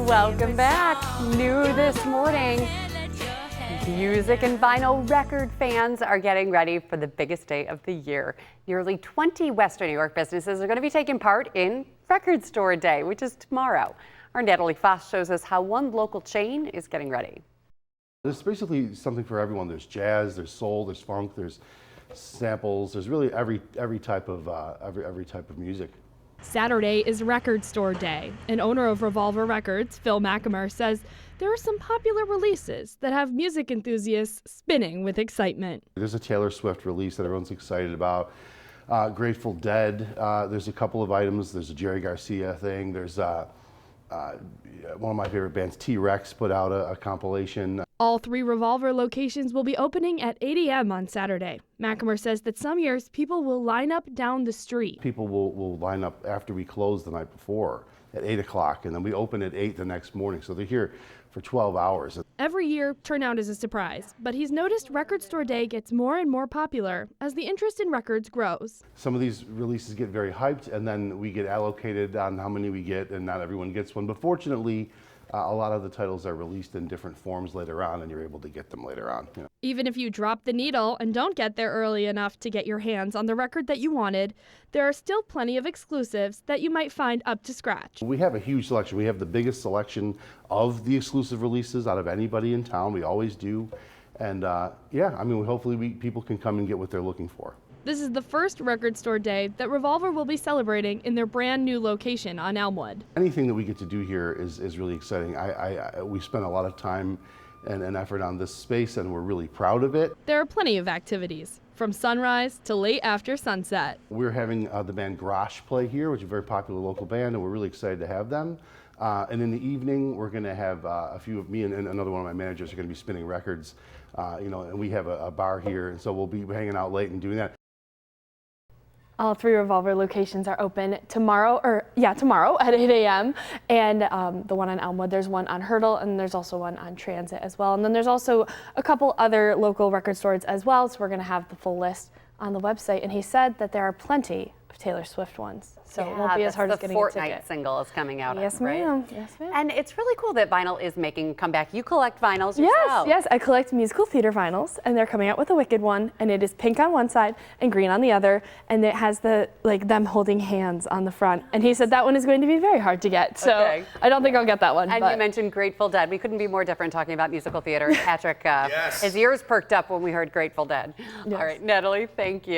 Welcome back. New this morning. Music and vinyl record fans are getting ready for the biggest day of the year. Nearly 20 Western New York businesses are going to be taking part in Record Store Day, which is tomorrow. Our Natalie Foss shows us how one local chain is getting ready. There's basically something for everyone. There's jazz, there's soul, there's funk, there's samples. There's really every type of music. Saturday is Record Store Day. An owner of Revolver Records, Phil McAmer, says there are some popular releases that have music enthusiasts spinning with excitement. There's a Taylor Swift release that everyone's excited about. Grateful Dead. There's a couple of items. There's a Jerry Garcia thing. There's one of my favorite bands, T-Rex, put out a compilation. All 3 Revolver locations will be opening at 8 a.m. on Saturday. McAmer says that some years people will line up down the street. People will line up after we close the night before at 8 o'clock, and then we open at 8 the next morning. So they're here for 12 hours. Every year, turnout is a surprise, but he's noticed Record Store Day gets more and more popular as the interest in records grows. Some of these releases get very hyped, and then we get allocated on how many we get, and not everyone gets one. But fortunately, a lot of the titles are released in different forms later on, and you're able to get them later on. You know. Even if you drop the needle and don't get there early enough to get your hands on the record that you wanted, there are still plenty of exclusives that you might find up to scratch. We have a huge selection. We have the biggest selection of the exclusive releases out of anybody in town. We always do. And yeah, I mean, hopefully people can come and get what they're looking for. This is the first Record Store Day that Revolver will be celebrating in their brand new location on Elmwood. Anything that we get to do here is really exciting. We spent a lot of time and effort on this space, and we're really proud of it. There are plenty of activities, from sunrise to late after sunset. We're having the band Grosh play here, which is a very popular local band, and we're really excited to have them. And in the evening, we're going to have a few of me and another one of my managers are going to be spinning records. And we have a bar here, and so we'll be hanging out late and doing that. All 3 Revolver locations are open tomorrow at 8 a.m. And the one on Elmwood, there's one on Hurdle, and there's also one on Transit as well. And then there's also a couple other local record stores as well, so we're going to have the full list on the website. And he said that there are plenty of Taylor Swift ones, so it won't be as hard as getting a ticket. The Fortnite single is coming out. Yes, right? ma'am. Yes, ma'am. And it's really cool that vinyl is making a comeback. You collect vinyls yourself. Yes, I collect musical theater vinyls, and they're coming out with a Wicked one, and it is pink on one side and green on the other, and it has them holding hands on the front. And he said that one is going to be very hard to get, so okay. I don't think I'll get that one. And you mentioned Grateful Dead. We couldn't be more different talking about musical theater. Patrick, his ears perked up when we heard Grateful Dead. Yes. All right, Natalie, thank you.